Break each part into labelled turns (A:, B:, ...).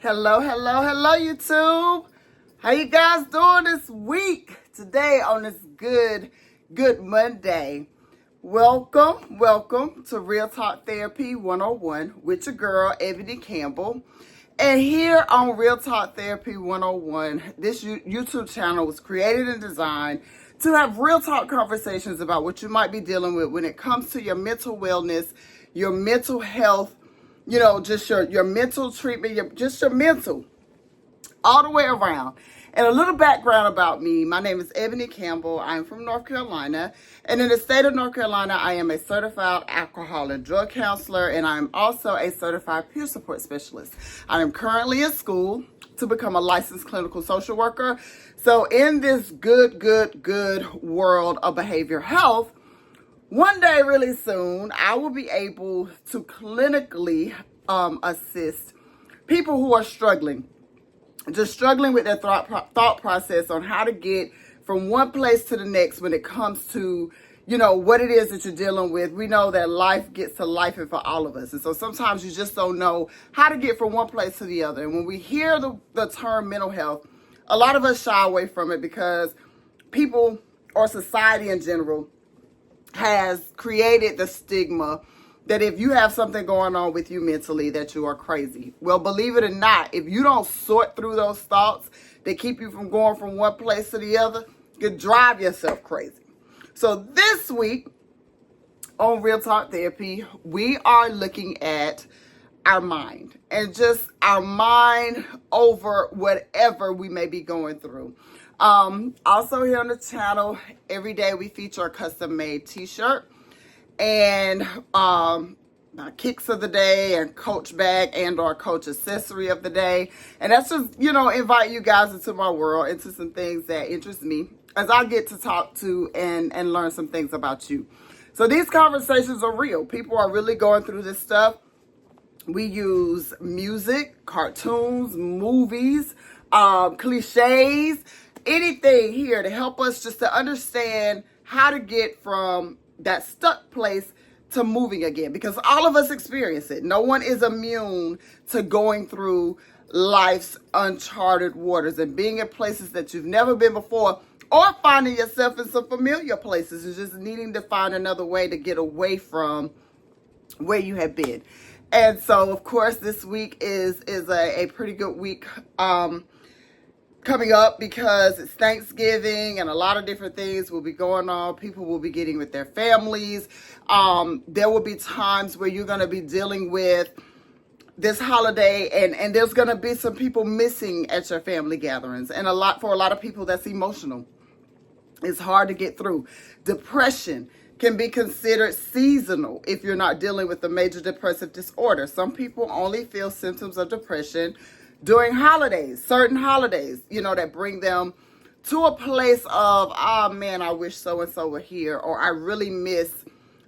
A: Hello, hello, hello, YouTube. How you guys doing this week? Today on this good Monday. Welcome to Real Talk Therapy 101 with your girl, Ebony Campbell. And here on Real Talk Therapy 101, this YouTube channel was created and designed to have real talk conversations about what you might be dealing with when it comes to your mental wellness, your mental health, just your mental treatment, your mental, all the way around. And a little background about me. My name is Ebony Campbell. I'm from North Carolina. And in the state of North Carolina, I am a certified alcohol and drug counselor, and I'm also a certified peer support specialist. I am currently in school to become a licensed clinical social worker. So in this good world of behavioral health, one day really soon, I will be able to clinically assist people who are struggling with their thought process on how to get from one place to the next when it comes to, what it is that you're dealing with. We know that life gets to life and for all of us. And so sometimes you just don't know how to get from one place to the other. And when we hear the term mental health, a lot of us shy away from it because people or society in general has created the stigma that if you have something going on with you mentally, that you are crazy. Well, believe it or not, if you don't sort through those thoughts that keep you from going from one place to the other, you could drive yourself crazy. So this week on Real Talk Therapy, we are looking at our mind and just our mind over whatever we may be going through. Also here on the channel, every day we feature a custom-made t-shirt and kicks of the day and coach bag and or coach accessory of the day. And that's just, invite you guys into my world, into some things that interest me as I get to talk to and learn some things about you. So these conversations are real. People are really going through this stuff. We use music, cartoons, movies, cliches, anything here to help us just to understand how to get from that stuck place to moving again, because all of us experience it. No one is immune to going through life's uncharted waters and being in places that you've never been before, or finding yourself in some familiar places and just needing to find another way to get away from where you have been. And so, of course, this week is a pretty good week coming up because it's Thanksgiving and a lot of different things will be going on. People will be getting with their families. There will be times where you're going to be dealing with this holiday and there's going to be some people missing at your family gatherings. And for a lot of people, that's emotional. It's hard to get through. Depression can be considered seasonal if you're not dealing with a major depressive disorder. Some people only feel symptoms of depression during holidays, certain holidays, that bring them to a place of, oh man, I wish so-and-so were here, or I really miss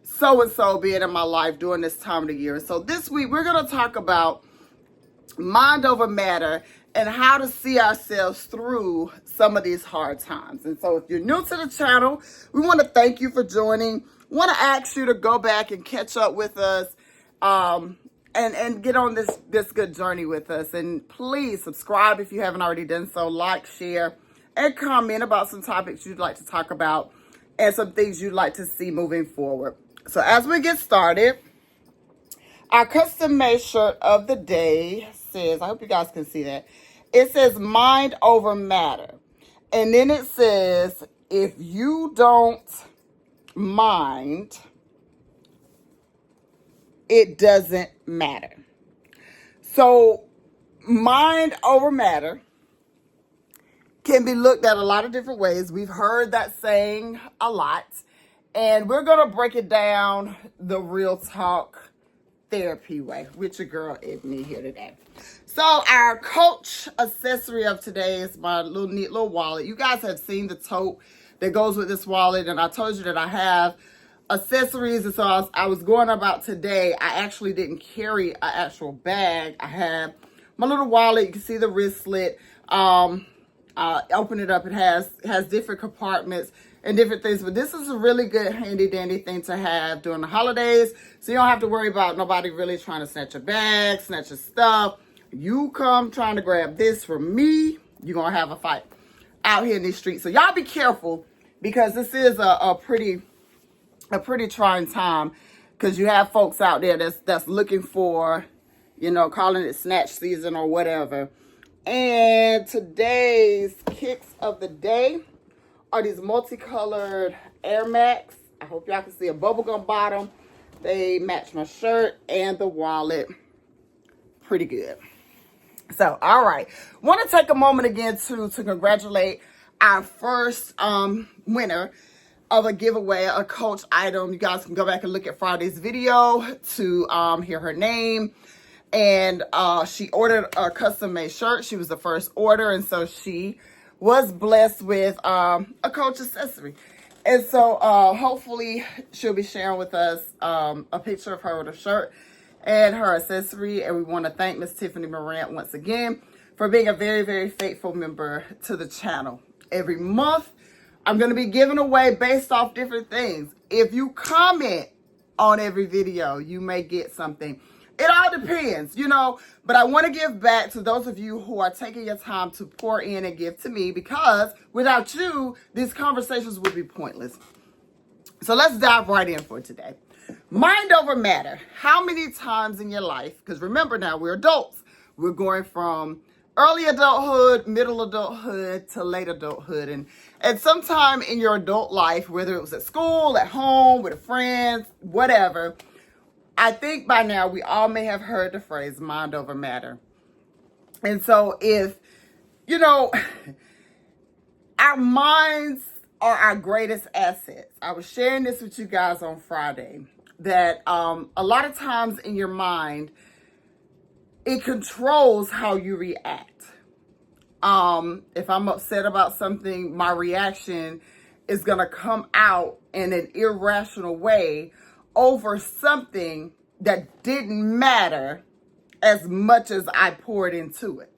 A: so-and-so being in my life during this time of the year. And so this week, we're going to talk about mind over matter and how to see ourselves through some of these hard times. And so if you're new to the channel, we want to thank you for joining. We want to ask you to go back and catch up with us and get on this good journey with us. And please subscribe if you haven't already done so. Like, share, and comment about some topics you'd like to talk about and some things you'd like to see moving forward. So as we get started, our custom-made shirt of the day says, I hope you guys can see that, it says mind over matter. And then it says, if you don't mind, it doesn't matter. So mind over matter can be looked at a lot of different ways. We've heard that saying a lot. And we're going to break it down the real talk therapy way with your girl Ebony here today. So our coach accessory of today is my neat little wallet. You guys have seen the tote that goes with this wallet, and I told you that I have accessories. And so I was going about today, I actually didn't carry an actual bag. I have my little wallet. You can see the wristlet. Open it up. It has different compartments and different things. But this is a really good handy dandy thing to have during the holidays. So you don't have to worry about nobody really trying to snatch your bag, snatch your stuff. You come trying to grab this from me, you're going to have a fight out here in these streets. So y'all be careful, because this is a pretty trying time, because you have folks out there that's looking for, calling it snatch season or whatever. And today's kicks of the day are these multicolored Air Max. I hope y'all can see a bubblegum bottom. They match my shirt and the wallet pretty good. So, all right. Want to take a moment again to congratulate our first winner of a giveaway, a Coach item. You guys can go back and look at Friday's video to hear her name. And she ordered a custom-made shirt. She was the first order, and so she was blessed with a Coach accessory. And so hopefully she'll be sharing with us a picture of her with a shirt and her accessory. And we want to thank Miss Tiffany Morant once again for being a very, very faithful member to the channel. Every month, I'm going to be giving away based off different things. If you comment on every video, you may get something. It all depends, but I want to give back to those of you who are taking your time to pour in and give to me, because without you, these conversations would be pointless. So let's dive right in for today. Mind over matter. How many times in your life, because remember now, we're adults. We're going from early adulthood, middle adulthood, to late adulthood. And sometime in your adult life, whether it was at school, at home, with friends, whatever, I think by now we all may have heard the phrase mind over matter. And so if, our minds are our greatest assets. I was sharing this with you guys on Friday, that a lot of times in your mind, it controls how you react. If I'm upset about something, my reaction is going to come out in an irrational way over something that didn't matter as much as I poured into it.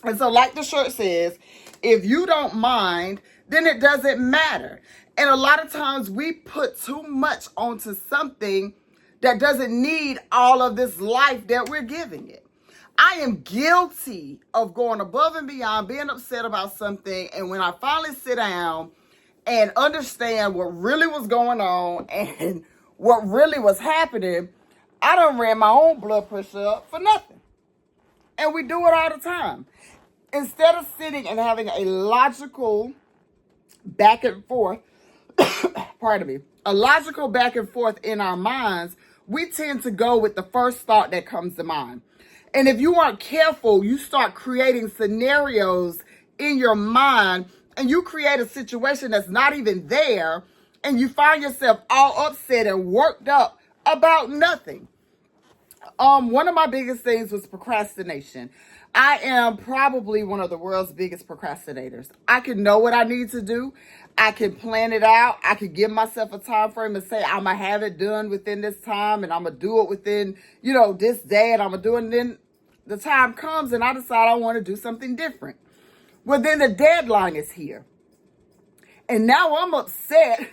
A: And so like the shirt says, if you don't mind, then it doesn't matter. And a lot of times we put too much onto something that doesn't need all of this life that we're giving it. I am guilty of going above and beyond, being upset about something, and when I finally sit down and understand what really was going on and what really was happening, I done ran my own blood pressure up for nothing. And we do it all the time. Instead of sitting and having a logical back and forth, a logical back and forth in our minds, we tend to go with the first thought that comes to mind. And if you aren't careful, you start creating scenarios in your mind, and you create a situation that's not even there, and you find yourself all upset and worked up about nothing. One of my biggest things was procrastination. I am probably one of the world's biggest procrastinators. I can know what I need to do. I can plan it out. I can give myself a time frame and say, I'm going to have it done within this time, and I'm going to do it within, this day, and I'm going to do it. And then the time comes and I decide I want to do something different. Well, then the deadline is here. And now I'm upset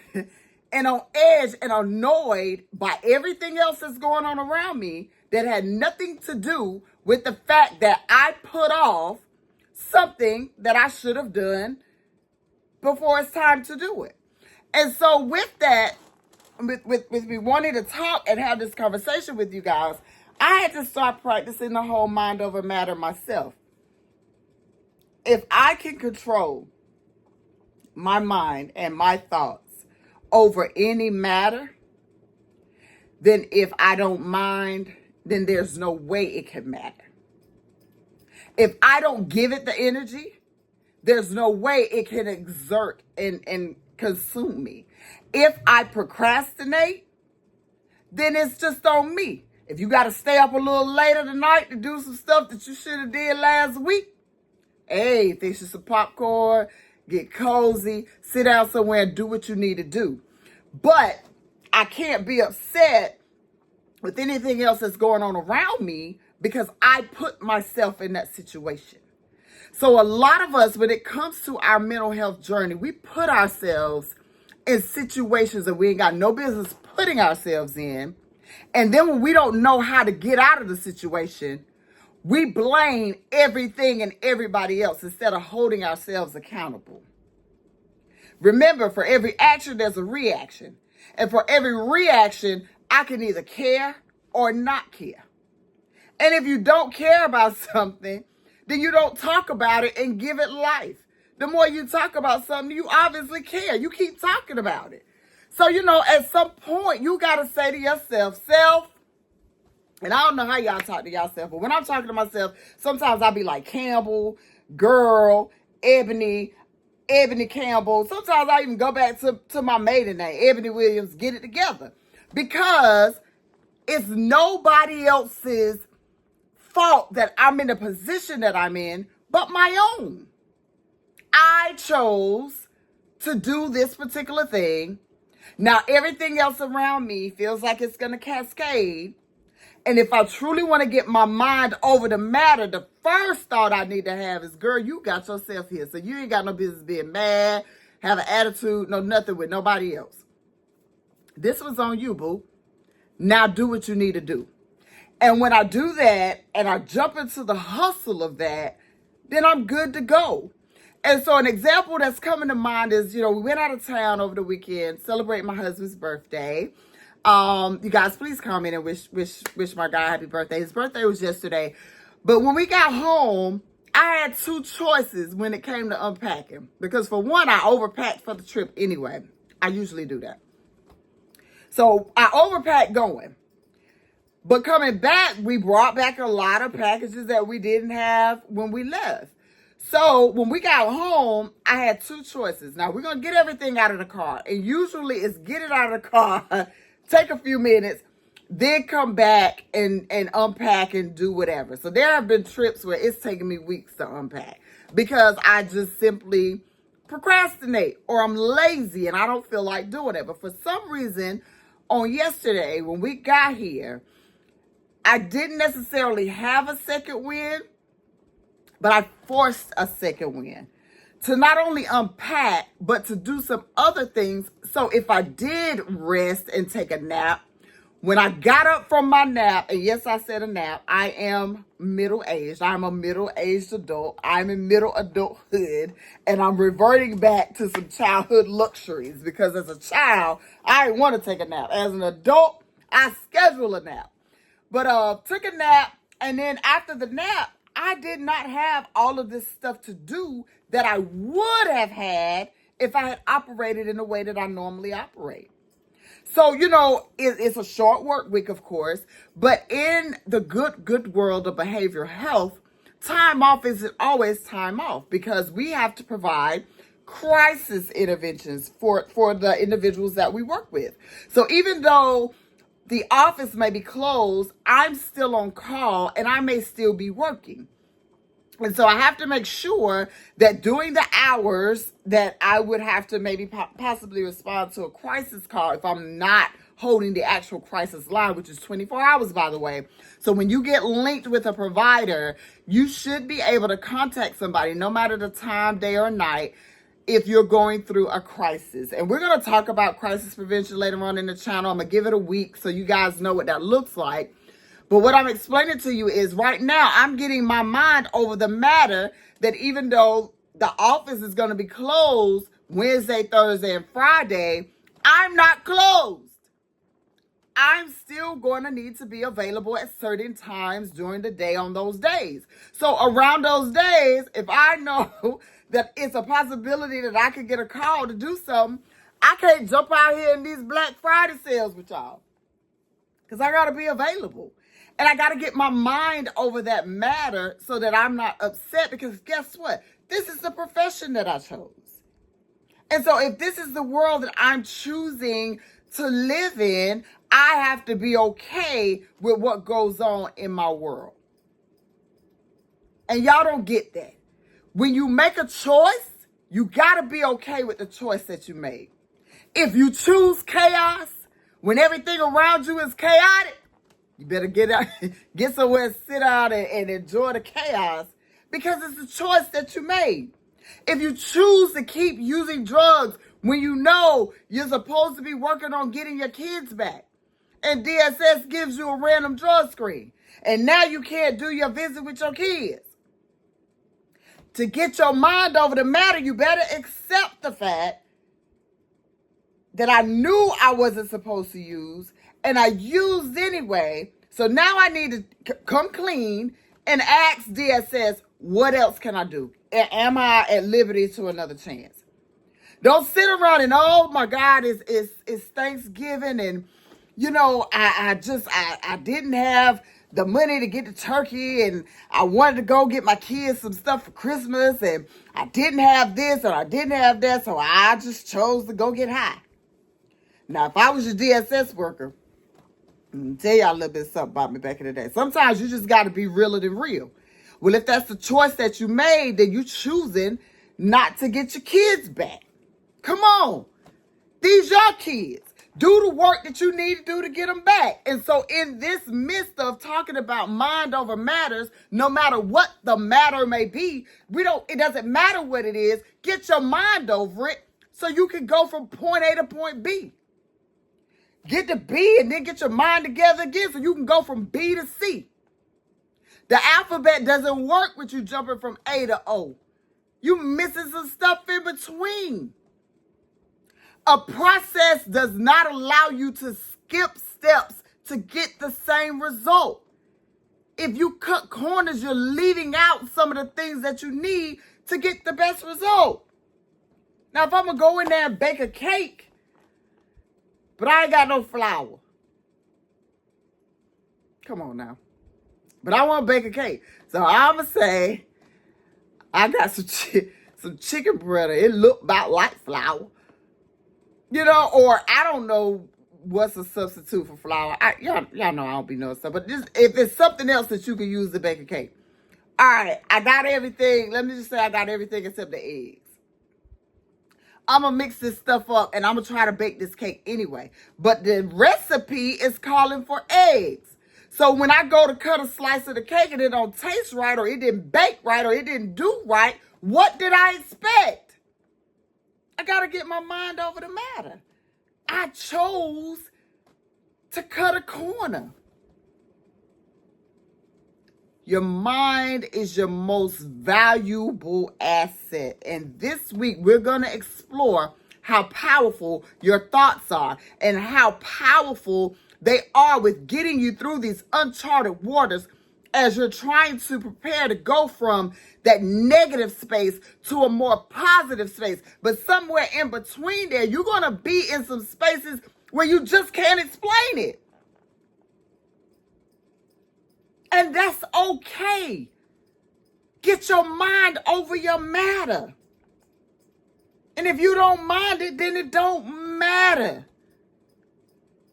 A: and on edge and annoyed by everything else that's going on around me that had nothing to do with the fact that I put off something that I should have done before it's time to do it. And so with that, with me wanting to talk and have this conversation with you guys, I had to start practicing the whole mind over matter myself. If I can control my mind and my thoughts over any matter, then if I don't mind, then there's no way it can matter. If I don't give it the energy, there's no way it can exert and consume me. If I procrastinate, then it's just on me. If you got to stay up a little later tonight to do some stuff that you should have did last week, hey, fix you some popcorn, get cozy, sit down somewhere and do what you need to do. But I can't be upset with anything else that's going on around me because I put myself in that situation. So a lot of us, when it comes to our mental health journey, we put ourselves in situations that we ain't got no business putting ourselves in. And then when we don't know how to get out of the situation, we blame everything and everybody else instead of holding ourselves accountable. Remember, for every action, there's a reaction. And for every reaction, I can either care or not care. And if you don't care about something, then you don't talk about it and give it life. The more you talk about something, you obviously care. You keep talking about it. So, at some point, you got to say to yourself, self, and I don't know how y'all talk to yourself, but when I'm talking to myself, sometimes I'll be like Campbell, girl, Ebony Campbell. Sometimes I even go back to my maiden name, Ebony Williams, get it together. Because it's nobody else's fault that I'm in the position that I'm in, but my own. I chose to do this particular thing. Now everything else around me feels like it's going to cascade. And if I truly want to get my mind over the matter, the first thought I need to have is, girl, you got yourself here. So you ain't got no business being mad, have an attitude, no nothing with nobody else. This was on you, boo. Now do what you need to do. And when I do that and I jump into the hustle of that, then I'm good to go. And so an example that's coming to mind is, we went out of town over the weekend, celebrate my husband's birthday. You guys, please comment and wish my guy happy birthday. His birthday was yesterday. But when we got home, I had two choices when it came to unpacking. Because for one, I overpacked for the trip anyway. I usually do that. So I overpacked going. But coming back, we brought back a lot of packages that we didn't have when we left. So when we got home, I had two choices. Now, we're going to get everything out of the car. And usually it's get it out of the car, take a few minutes, then come back and unpack and do whatever. So there have been trips where it's taken me weeks to unpack because I just simply procrastinate or I'm lazy and I don't feel like doing it. But for some reason, on yesterday, when we got here, I didn't necessarily have a second win, but I forced a second win to not only unpack, but to do some other things. So if I did rest and take a nap, when I got up from my nap, and yes, I said a nap, I am middle-aged. I'm a middle-aged adult. I'm in middle adulthood, and I'm reverting back to some childhood luxuries because as a child, I didn't want to take a nap. As an adult, I schedule a nap. But took a nap, and then after the nap, I did not have all of this stuff to do that I would have had if I had operated in the way that I normally operate. So, it's a short work week, of course, but in the good world of behavioral health, time off isn't always time off because we have to provide crisis interventions for the individuals that we work with. So even though the office may be closed, I'm still on call and I may still be working. And so I have to make sure that during the hours that I would have to maybe possibly respond to a crisis call if I'm not holding the actual crisis line, which is 24 hours, by the way. So when you get linked with a provider, you should be able to contact somebody, no matter the time, day or night, if you're going through a crisis. And we're going to talk about crisis prevention later on in the channel. I'm going to give it a week so you guys know what that looks like. But what I'm explaining to you is right now I'm getting my mind over the matter that even though the office is going to be closed Wednesday, Thursday, and Friday, I'm not closed. I'm still going to need to be available at certain times during the day on those days. So around those days, if I know that it's a possibility that I could get a call to do something, I can't jump out here in these Black Friday sales with y'all because I got to be available. And I got to get my mind over that matter so that I'm not upset because guess what? This is the profession that I chose. And so if this is the world that I'm choosing to live in, I have to be okay with what goes on in my world. And y'all don't get that. When you make a choice, you got to be okay with the choice that you made. If you choose chaos, when everything around you is chaotic, you better get out, get somewhere, sit out and enjoy the chaos because it's a choice that you made. If you choose to keep using drugs when you know you're supposed to be working on getting your kids back, and DSS gives you a random drug screen. And now you can't do your visit with your kids. To get your mind over the matter, you better accept the fact that I knew I wasn't supposed to use, and I used anyway. So now I need to come clean and ask DSS, what else can I do? Am I at liberty to another chance? Don't sit around and, oh my God, it's Thanksgiving, and you know, I didn't have the money to get the turkey, and I wanted to go get my kids some stuff for Christmas, and I didn't have this or I didn't have that, so I just chose to go get high. Now, if I was your DSS worker, I'm tell y'all a little bit something about me back in the day. Sometimes you just got to be realer than real. Well, if that's the choice that you made, then you choosing not to get your kids back. Come on. These your kids. Do the work that you need to do to get them back. And so in this midst of talking about mind over matters, no matter what the matter may be, it doesn't matter what it is. Get your mind over it so you can go from point A to point B. Get to B and then get your mind together again so you can go from B to C. The alphabet doesn't work with you jumping from A to O. You missing some stuff in between. A process does not allow you to skip steps to get the same result. If you cut corners, you're leaving out some of the things that you need to get the best result. Now, if I'm going to go in there and bake a cake, but I ain't got no flour. Come on now. But I want to bake a cake. So I'm going to say, I got some chicken bread. It looked about like flour. You know, or I don't know what's a substitute for flour. Y'all know I don't be knowing stuff. But just, if it's something else that you can use to bake a cake. All right, I got everything. Let me just say I got everything except the eggs. I'm going to mix this stuff up and I'm going to try to bake this cake anyway. But the recipe is calling for eggs. So when I go to cut a slice of the cake and it don't taste right, or it didn't bake right, or it didn't do right, what did I expect? I got to get my mind over the matter. I chose to cut a corner. Your mind is your most valuable asset. And this week, we're going to explore how powerful your thoughts are and how powerful they are with getting you through these uncharted waters as you're trying to prepare to go from that negative space to a more positive space. But somewhere in between there, you're going to be in some spaces where you just can't explain it. And that's okay. Get your mind over your matter. And if you don't mind it, then it don't matter.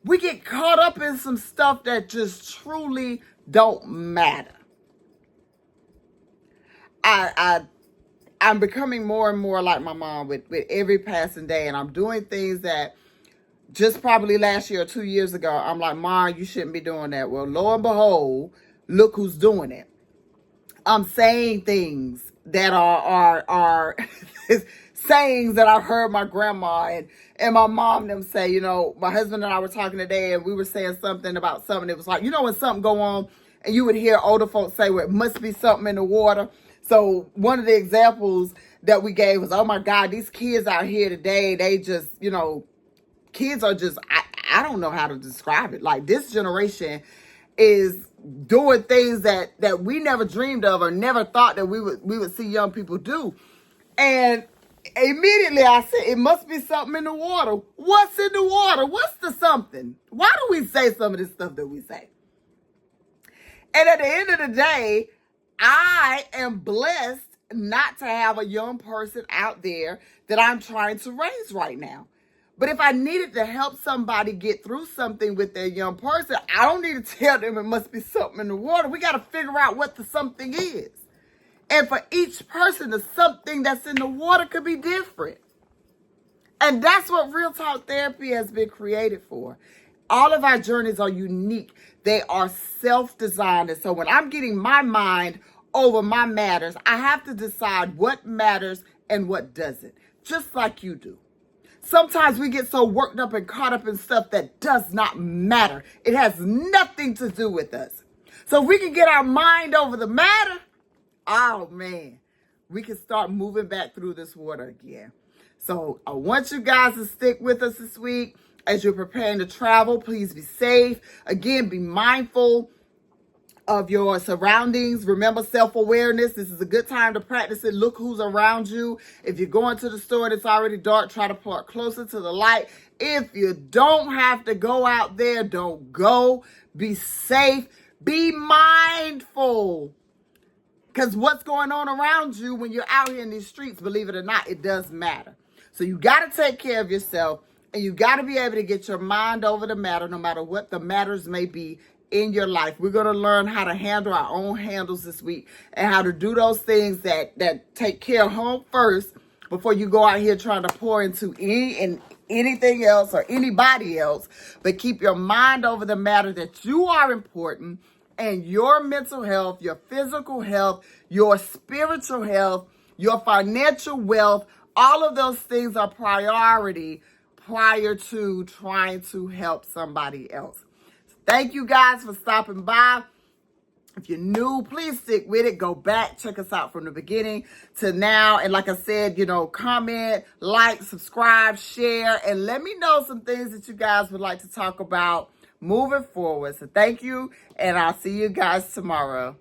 A: We get caught up in some stuff that just truly don't matter. I'm becoming more and more like my mom with every passing day, and I'm doing things that just probably last year or 2 years ago, I'm like, Mom, you shouldn't be doing that. Well, lo and behold, look who's doing it. I'm saying things that are sayings that I've heard my grandma and my mom them say. You know, my husband and I were talking today, and we were saying something about something. It was like, you know, when something go on, and you would hear older folks say, well, it must be something in the water. So one of the examples that we gave was, oh my God, these kids out here today, they just, you know, kids are just, I don't know how to describe it. Like, this generation is doing things that we never dreamed of or never thought that we would see young people do. And immediately I said, it must be something in the water. What's in the water? What's the something? Why do we say some of this stuff that we say? And at the end of the day, I am blessed not to have a young person out there that I'm trying to raise right now. But if I needed to help somebody get through something with their young person, I don't need to tell them it must be something in the water. We got to figure out what the something is. And for each person, the something that's in the water could be different. And that's what Real Talk Therapy has been created for. All of our journeys are unique. They are self-designed. And so when I'm getting my mind over my matters, I have to decide what matters and what doesn't, just like you do. Sometimes we get so worked up and caught up in stuff that does not matter. It has nothing to do with us. So if we can get our mind over the matter, oh man, we can start moving back through this water again. So I want you guys to stick with us this week as you're preparing to travel. Please be safe. Again, be mindful of your surroundings. Remember self-awareness. This is a good time to practice it. Look who's around you. If you're going to the store and it's already dark, try to park closer to the light. If you don't have to go out there, don't go. Be safe. Be mindful. Because what's going on around you when you're out here in these streets, believe it or not, it does matter. So you got to take care of yourself, and you got to be able to get your mind over the matter, no matter what the matters may be in your life. We're going to learn how to handle our own handles this week and how to do those things that take care of home first before you go out here trying to pour into anything else or anybody else. But keep your mind over the matter that you are important, and your mental health, your physical health, your spiritual health, your financial wealth, all of those things are priority prior to trying to help somebody else. Thank you guys for stopping by. If you're new, please stick with it. Go back, check us out from the beginning to now. And like I said, comment, like, subscribe, share, and let me know some things that you guys would like to talk about moving forward. So thank you, and I'll see you guys tomorrow.